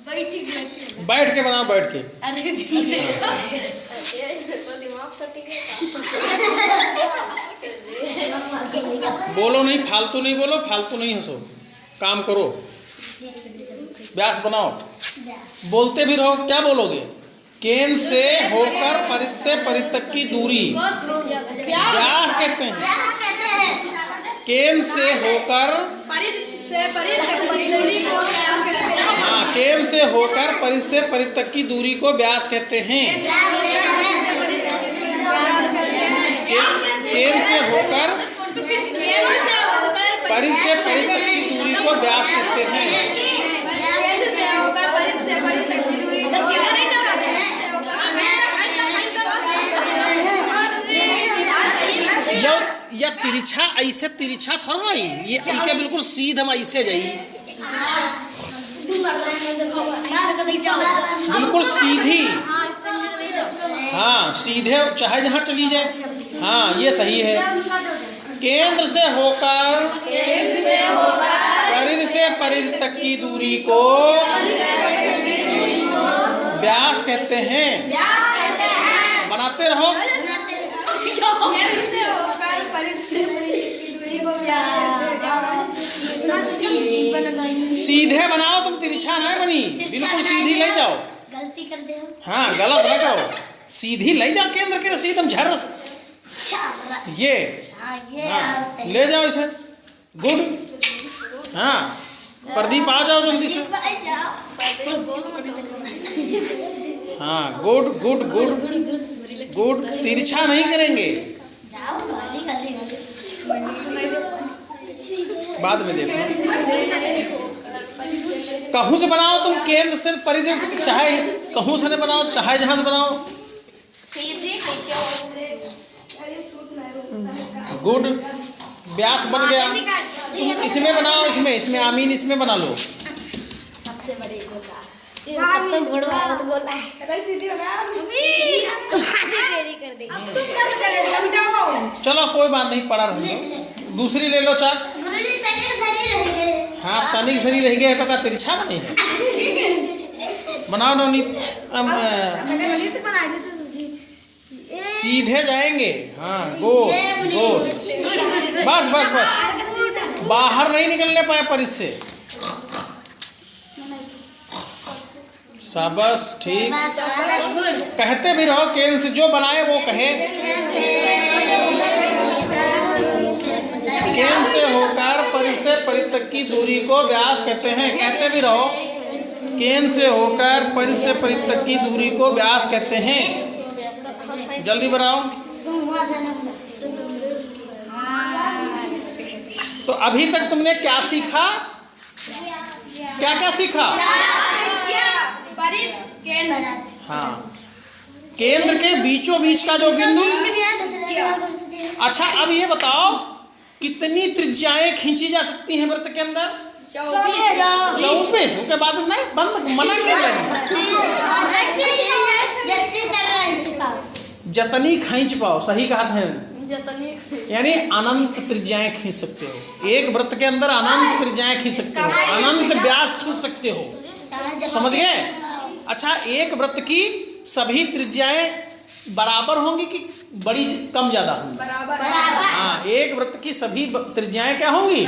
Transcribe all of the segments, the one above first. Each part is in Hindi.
बैठ के बनाओ, बैठ के। बोलो नहीं, फालतू नहीं बोलो, फालतू नहीं हंसो, काम करो, व्यास बनाओ। बोलते भी रहो। क्या बोलोगे? केंद्र से होकर परिध से परिध तक की दूरी व्यास कहते हैं। केंद्र से होकर हाँ, केंद्र से होकर परिध से परिध तक की दूरी को व्यास कहते हैं। केंद्र से होकर परिध से परिध तक की दूरी को व्यास कहते हैं। या तिरछा ऐसे तिरछा थोड़ा ही, ये इनके बिल्कुल सीध हम ऐसे जाइए, बिल्कुल सीधी। हाँ, सीधे चाहे जहाँ चली जाए। हाँ, ये सही है। केंद्र से होकर परिध से परिध तक की दूरी को व्यास कहते हैं। बनाते रहो। सीधे बनाओ, तुम तिरछा ना बनी, बिल्कुल सीधी ले जाओ। गलती कर दे। हाँ, गलत ना करो, सीधी ले जाओ। केंद्र के रसीद हम झर ये हाँ, ले जाओ इसे। गुड। हाँ, प्रदीप आ जाओ जल्दी से। हाँ, गुड गुड गुड गुड। तिरछा नहीं करेंगे, बाद में देखो। कहूँ से बनाओ तुम, केंद्र से परिधि, चाहे कहूँ से बनाओ, चाहे जहां से बनाओ। गुड। व्यास बन गया। इसमें बनाओ, इसमें आमीन, इसमें बना लो। सबसे बड़ी गोला तो घोड़ा तो गोला है, सीधी बना कर देंगे। चलो कोई बात नहीं, पड़ा रहो। दूसरी ले लो चाक। हाँ, तनिक सरी रह गए तो का तिरछा बने। बनाओ नवनीत। सीधे जाएंगे। हाँ, गोल गोल। बस बस बस, बाहर नहीं निकलने पाए परिध से। शाबाश, ठीक। कहते भी रहो, केंद्र से जो बनाए वो कहे। केंद्र से होकर परिध से परिध तक की दूरी को व्यास कहते हैं। कहते भी रहो, केंद्र से होकर परिध से परिध तक की दूरी को व्यास कहते हैं। जल्दी बनाओ। तो अभी तक तुमने क्या सीखा? क्या क्या सीखा? हाँ, केंद्र के बीचों बीच का जो बिंदु। अच्छा, अब ये बताओ, कितनी त्रिज्याएं खींची जा सकती हैं वृत्त के अंदर? 24। उसके बाद में बंद मना कर रहे। जतनी खींच पाओ, सही कहा था। यानी अनंत त्रिज्याएं खींच सकते हो। एक वृत्त के अंदर अनंत त्रिज्याएं खींच सकते हो, अनंत व्यास खींच सकते हो। समझ गए? अच्छा, एक वृत्त की सभी त्रिज्याएं बराबर होंगी कि बड़ी कम ज्यादा होंगी? बराबर। हाँ, एक वृत्त की सभी त्रिज्याएं क्या होंगी?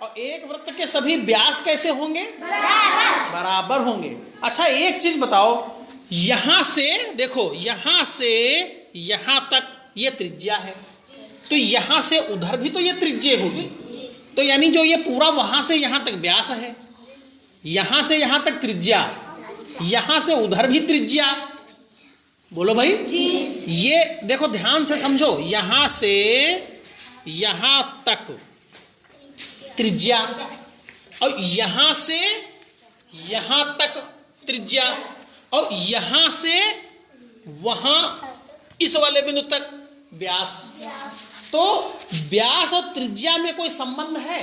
और एक वृत्त के सभी व्यास कैसे होंगे? बराबर होंगे। अच्छा, एक चीज बताओ, यहां से देखो, यहां से यहां तक ये त्रिज्या है, तो यहां से उधर भी तो ये त्रिज्या होगी। तो यानी जो ये पूरा वहां से यहां तक व्यास है, यहां से यहां तक त्रिज्या, यहां से उधर भी त्रिज्या। बोलो भाई। ये देखो, ध्यान से समझो, यहां से यहां तक त्रिज्या, और यहां से यहां तक त्रिज्या, और यहां से वहां इस वाले बिंदु तक व्यास। तो व्यास और त्रिज्या में कोई संबंध है?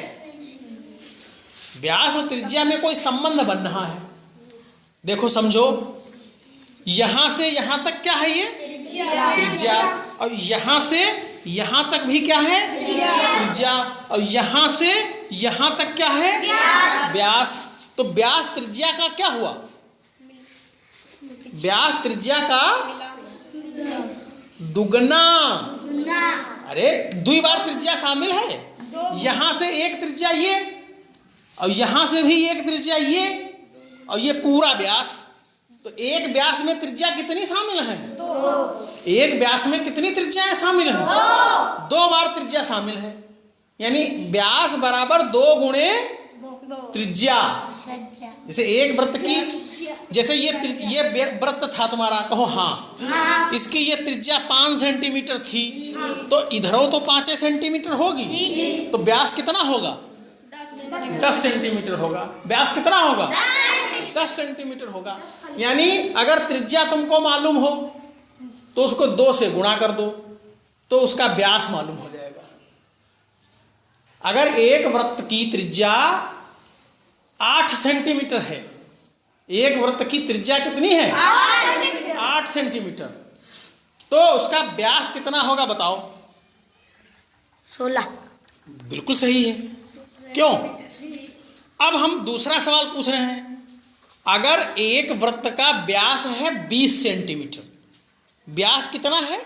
व्यास और त्रिज्या में कोई संबंध बन रहा है। देखो समझो, यहां से यहां तक क्या है? ये त्रिज्या। और यहां से यहां तक भी क्या है? त्रिज्या। और यहां से यहां तक क्या है? व्यास। तो व्यास त्रिज्या का क्या हुआ? व्यास त्रिज्या का दुगना। अरे 2 बार त्रिज्या शामिल है। यहां से एक त्रिज्या ये, और यहां से भी एक त्रिज्या ये, और ये पूरा व्यास। तो एक व्यास में त्रिज्या कितनी शामिल है? 2। एक व्यास में कितनी त्रिज्याएं शामिल हैं? 2 बार त्रिज्या शामिल है। यानी व्यास बराबर 2 गुणे त्रिज्या। जैसे एक वृत्त की, जैसे ये वृत्त था तुम्हारा, कहो हाँ, इसकी ये त्रिज्या 5 सेंटीमीटर थी, तो इधरों तो 5 सेंटीमीटर होगी, तो व्यास कितना होगा? 10 सेंटीमीटर होगा। व्यास कितना होगा? 10 सेंटीमीटर होगा। यानी अगर त्रिज्या तुमको मालूम हो तो उसको 2 से गुणा कर दो, तो उसका व्यास मालूम हो जाएगा। अगर एक वृत्त की त्रिज्या 8 सेंटीमीटर है, एक वृत्त की त्रिज्या कितनी है? 8 सेंटीमीटर, तो उसका व्यास कितना होगा बताओ? 16। बिल्कुल सही है। क्यों? अब हम दूसरा सवाल पूछ रहे हैं। अगर एक वृत्त का व्यास है 20 सेंटीमीटर, व्यास कितना है?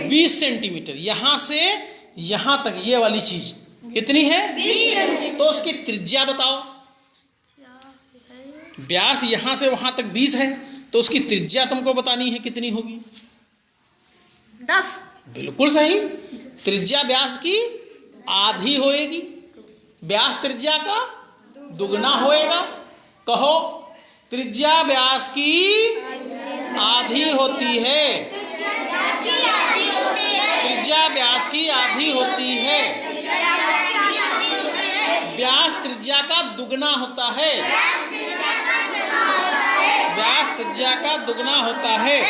20 सेंटीमीटर। यहां से यहां तक ये वाली चीज कितनी है? 20। तो उसकी त्रिज्या बताओ। व्यास यहां से वहां तक 20 है, तो उसकी त्रिज्या तुमको बतानी है कितनी होगी? 10। बिल्कुल सही। त्रिज्या व्यास की आधी होएगी, व्यास त्रिज्या का दुगना होएगा। कहो, त्रिज्या व्यास की आधी होती है। त्रिज्या व्यास की आधी होती है। व्यास त्रिज्या का दुगना होता है। व्यास त्रिज्या का दुगना होता है।